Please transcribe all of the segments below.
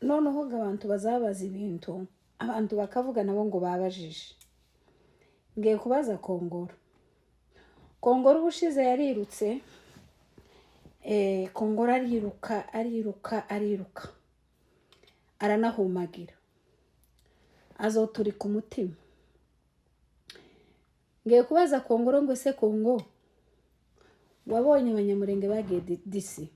noneho abantu bazabaza ibintu abantu bakavuga nabo ngo babajije. Ngiye kubaza Kongoro. Kongoro ubushize yarirutse, Kongoro ariruka aranahumagira, azoturi ku mutima. Ngiye kubaza Kongoro ngo ese Kongo wabonye abanyamurenge bagiye DC?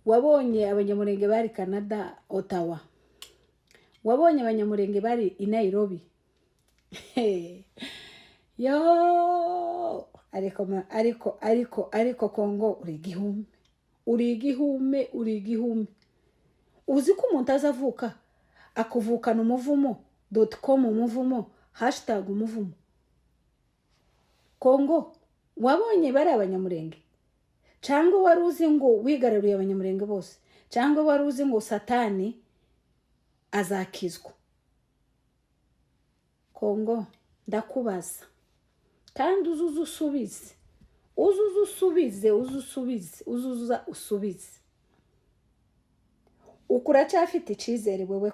Wabonye abanyamurenge bari Canada, Ottawa? Wabonye abanyamurenge bari i Nairobi? Yo, ariko Kongo uri igihume. Uzi ko umuntu azavuka akuvukana umuvumo.com umuvumo #umuvumo. Kongo wabonye bari abanyamurenge? Cyangwa wari uzi ngo wigaruriye abanyamurenge bose? Cyangwa wari uzi ngo Satani azakizwa? Kongo ndakubaza kandi usubize. Ukura cyafite icizere wewe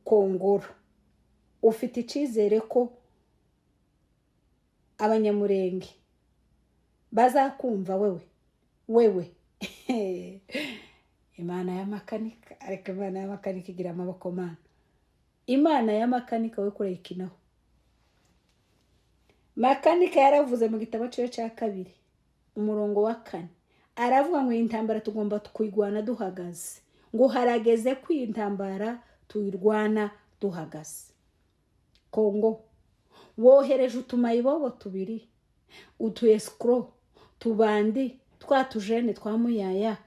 Kongoro ufite icizere ko abanyamurenge bazakumva wewe Imana y'amakanika, ariko Imana y'amakanika igira amaboko mana. Imana y'amakanika we kurayikinaho. Makanika yaravuze mu gitabo cyo cya 2 umurongo wa 4, aravuga ngo intambara tugomba kuyirwana duhagaze, ngo harageze kwintambara tuyirwana duhagaze. Kongo wohereje utumayibobo 2, utu escrow tubandi twatujene twamuyaya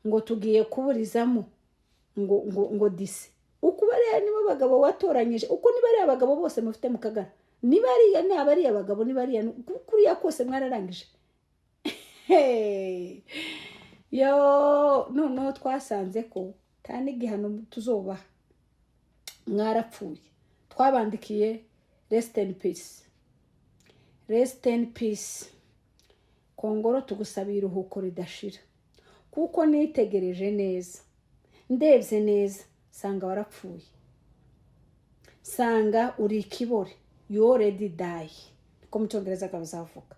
ngo tugiye kuburizamo ngo disi. Uko bariya nibo bagabo watoranyije, uko ni bariya abagabo bose mufite mu Kagara, ni bariya ni abariya abagabo, ni bariya kuriya kose mwararangije. Yo no twasanze ko tani gihano tuzoba mwarapfuye. Twabandikiye rest in peace. Kongoro tugusabira iruhuko ridashira, kuko nitegereje neza, ndebye neza, sanga warapfuye, sanga uri ikibore, you already die, ko mu Cyongereza kabazavuga.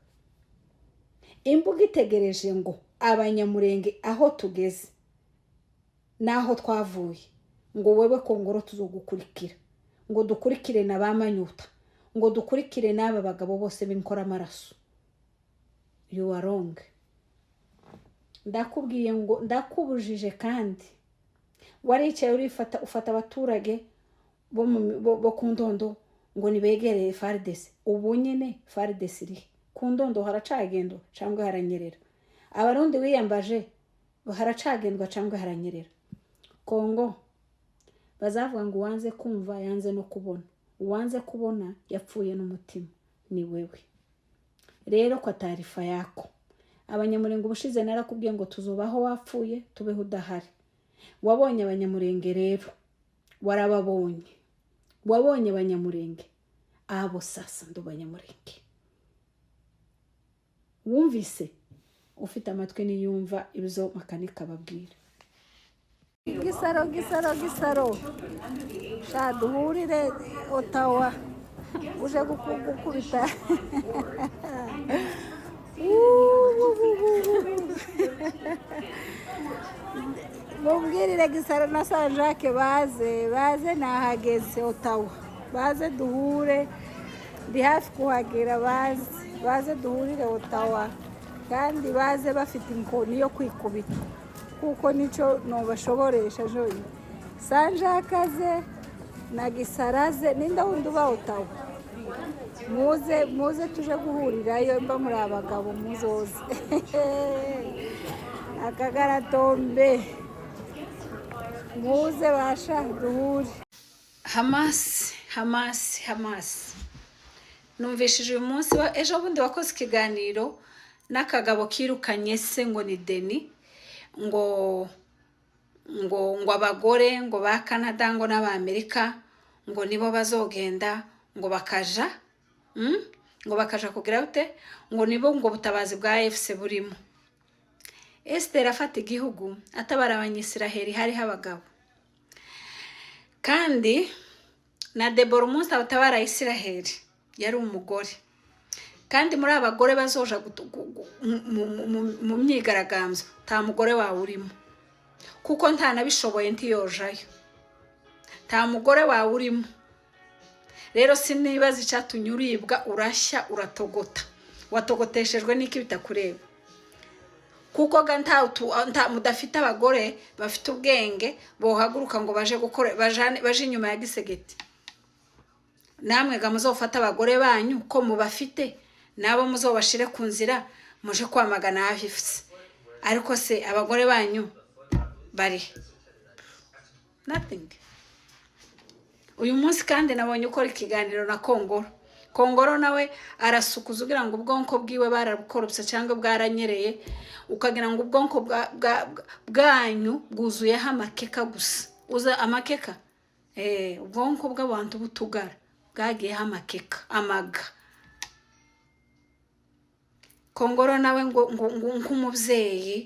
Imbuga itegereje ngo abanyamurenge aho tugeze naho twavuye, ngo wewe Kongoro tuzogukurikira, ngo dukurikire na bamanyuta, ngo dukurikire n'aba bagabo bose b'inkora amaraso. You are wrong. Ndakubwiye ngo ndakubujije, kandi waricaye ufata abaturage bo ku Ndondo ngo nibegereye FARDC. Ubu nyine FARDC iri ku Ndondo haracagendo cyangwa haranyerera. Abarundi wiyambaje haracagendwa cyangwa haranyerera. Kongo bazavuga ngo wanze kumva yanze no kubona. Uwanze kubona yapfuye n'umutima ni wewe. Rero kwa taarifa yako, abanyamurenge ubushize narakubwiye ngo tuzubaho wapfuye tubeho udahari. Wabonye abanyamurenge rero, warababonye. Wabonye abanyamurenge, abo sasa ndo banyamurenge. Wumvise ufite amatwi niyumva ibizo makanika babwira. Gisaro shaduhurire Ottawa uje gukubita. Mubwirire Gisaro na Sanjake baze nahageze Ottawa, baze duhure, ndi hafi kuhagera, baze duhurire Ottawa, kandi baze bafite inkoni yo kwikubita, kuko nico nobashoboresha joyi. Sanjakaze na Gisaraze ninda wundi uba Ottawa, muze tuje guhurirayo, mba muri abagabo muzoze. Akagara tombe muze basha duhure. Hamas numvishije uyu munsi ejo bundi wakoze ikiganiro n'akagabo kirukanye se ngo ni Deni, ngo abagore ngo ba Canada ngo n'Amerika ngo nibo bazogenda ngo bakaja kugira ute ngo nibo ngo butabazi bwa FC burimo. Esiteri afata igihugu atabara abanyisiraheli hariho abagabo, kandi na Debora umunsi abatabara Isiraheli yari umugore, kandi muri abagore bazoja mu myigaragambyo nta mugore wawe urimo, kuko nta nabishoboye ntiyojayo, nta mugore wawe urimo. Rero sinibaza icyatumye uribwa urashya uratogota, watogoteshejwe n'iki bitakureba, kuko nta mudafite abagore bafite ubwenge bohaguruka ngo baje gukora baje inyuma ya gisegeti. Namwe ga muzofata abagore banyu ko mubafite nabo muzobashire ku nzira muje kwamagana afifse, ariko se abagore banyu bari nothing. Uyu munsi kandi nabonye ukora ikiganiro na Kongoro nawe arasukuza ugira ngo ubwonko bwiwe barabukorupse cyangwa bwaranyereye, ukagira ngo ubwonko bwanyu bwuzuyeho amakeka gusa. Uza amakeka ubwonko bw'abantu butugara bwagiyeho amakeka amaga. Kongoro nawe ngo nk'umubyeyi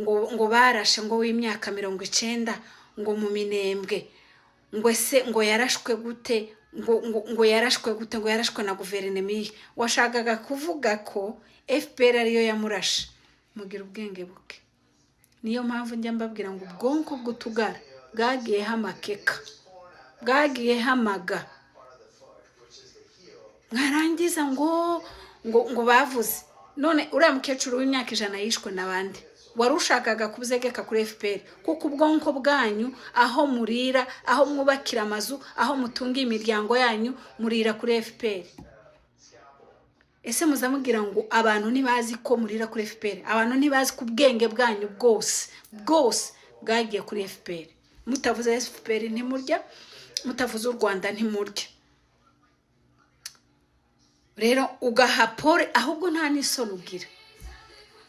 ngo barashe ngo w'imyaka 90 ngo mu Minembwe, ngo ese ngo yarashwe gute, ngo yarashwe gute, ngo yarashwe na guverinoma. Washakaga kuvuga ko FPR ariyo yamurashe. Mugira ubwenge buke. Niyo mpamvu njya mbabwira ngo ubwonko bw'utugara bwagiyeho amakeka, bwagiyeho amaga. Mwarangiza ngo bavuze none uriya mukecuru w'imyaka 100 yishwe n'abandi, wari ushakaga kubuzegeka kuri FPR, kuko ubwonko bwanyu aho murira, aho mwubakira amazu, aho mutunga imiryango yanyu murira kuri FPR. Ese muzamugira ngo abantu ntibazi ko murira kuri FPR? Abantu ntibazi ku bwenge bwanyu bwose bwagiye kuri FPR. Mutavuze FPR ntimurya, mutavuze u Rwanda ntimurya. Rero ugahapore ahubwo nta n'isoni ugira.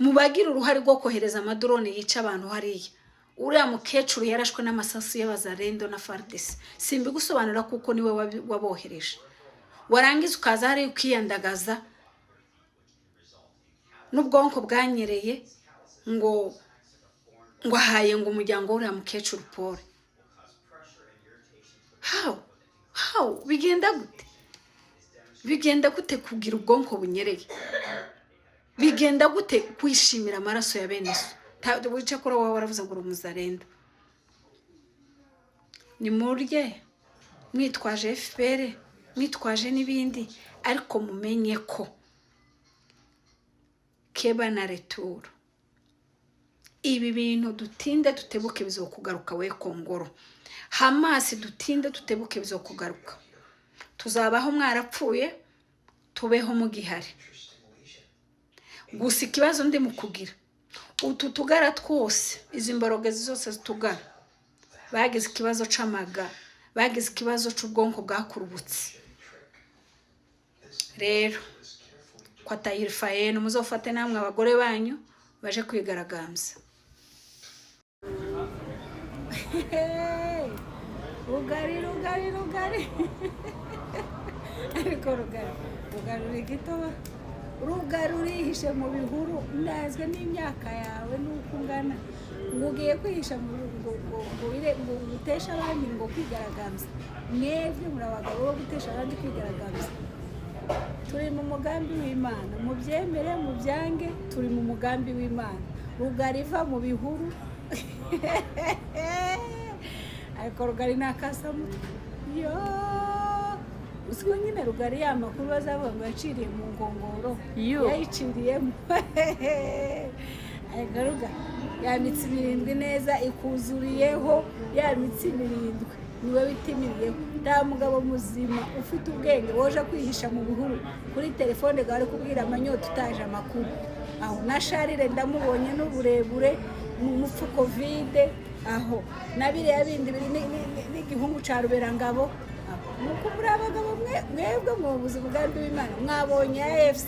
Mubagira uruhare rwo kohereza amadrone yica abantu hariya. Uriya mukecuru yarashwe n'amasasu y'abazarendo na FARDC. Simbi gusobanura kuko niwe wabohereje. Warangiza ukaza hari ukiyandagaza n'ubwonko bwanyereye ngo ahaye ngo umuryango uriya mukecuru Paul. How bigenda gute? Bigenda gute kugira ubwonko bunyereye? Bigenda gute kwishimira amaraso ya bene so? Wica kuri wowe waravuze ngo umuzarendo. Ni murye mwitwaje FPR, mwitwaje n'ibindi, ariko mumenye ko keba na retour. Ibi bintu dutinde tutebuke bizokugaruka we Kongoro. Hamas dutinde tutebuke bizokugaruka. Tuzabaho mwarapfuye tubeho mu gihari. Gusa ikibazo ndi mukugira utu tugara twose, izi mborogezi zose zitugara, bagize ikibazo c'amaga, bagize ikibazo c'ubwonko bwakurubutse. Rero kwa Tahirfayen muzofate namwe abagore banyu baje kwigaragambya. Rugari ariko rugari gito rurihishe mu bihuru. Ndazwe n'imyaka yawe nuko ungana ngugiye kwihisha mu ngo gutesha abandi ngo kwigaragambya. Mwebwe muri abagabo bo gutesha abandi kwigaragambya. Turi mu mugambi w'Imana, mubyemere mubyange, turi mu mugambi w'Imana. Rugari va mu bihuru ariko rugari nakasamu yo usiko nyine rugari ya makuru bazavuga ngo yaciriye mu ngongoro yayiciriyemo. Ariko rugari ya mitsi 7 neza ikuzuriyeho, ya mitsi 7 niwe bitimiriyeho. Nta mugabo muzima ufite ubwenge woje kwihisha mu bihuru kuri telefone gawe kubwira amanyota utaje amakuru. Aho na Sharire ndamubonye n'uburebure mu mufuko vide, aho nabiriya bindi biri n'igihungu ca Ruberangabo. Nuko muri abagabo mwebwe mu buzima bw'andi w'Imana mwabonye AFC,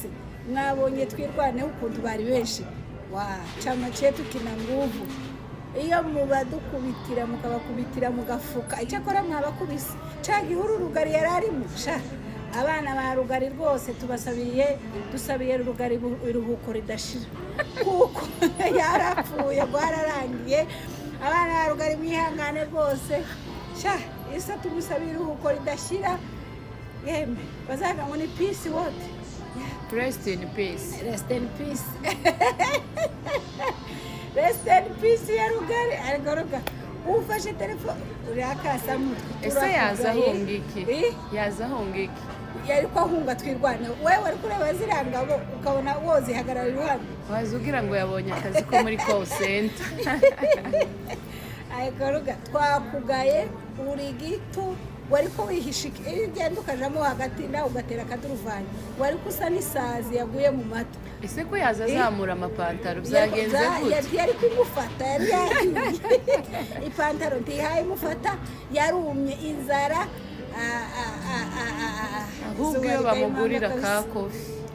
mwabonye twirwaneho ukuntu bari benshi. Chama chetu kina nguvu. Iyo mubadukubitira mukabakubitira mugafuka icyakora mwabakubise ca gihuru rugari yarari musha abana ba rugari rwose dusabiye rugari iruhuko ridashira kuko yarapfuye rwararangiye abana ba rugari mwihangane rwose sha isa tumusabiye iruhuko ridashira yemwe bazaga ngo ni peace what Rest in peace. Rest in peace. Rest in peace ya rugari ariko ufashe telefone urakasa mutwe ese yazahunga iki yazahunga iki yari ko ahunga twirwana wewe ari kureba zirangabo ukabona wozihagarara iruhande wazugira ngo yabonye akazi ko muri call center ariko ruga twakugaye uri gito wari ko wihishika igenda ukajamo hagati nawe ugatera akaduruvanye wari kusa n'isazi yaguye mu mata ese ko yazazamura amapantaro byagenze gute yari kumufata yari ipantaro ntihaye mufata yarumye inzara ahubwo iyo bamugurira ka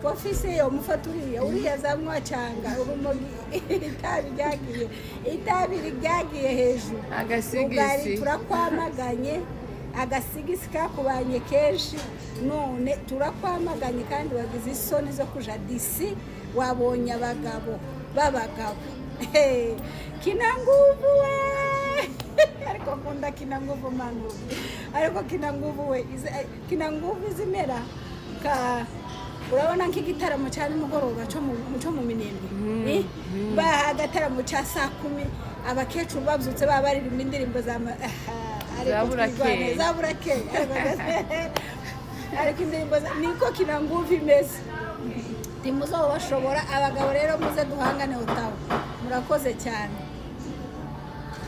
kofi se yo mufata uriya zamwa cyanga urumogi itabi ryagiye hejuru agasigisi turakwamaganye agasigisi kakubanye kenshi none turakwamaganye kandi wagize isoni zo kuja disi wabonye abagabo babagabo kina nguvu we ariko kunda kina nguvu manu ariko kina nguvu we kina nguvu izimera ka urabona nk'igitaramo cyane mugoroba cyo mu minembwe agataramo cya saa 10 abakecuru babyutse babaririmba indirimbo za zaburakeye ariko indirimbo niko kina nguvu imeze timuzo bashobora abagabo rero muze duhangane utaho murakoze cyane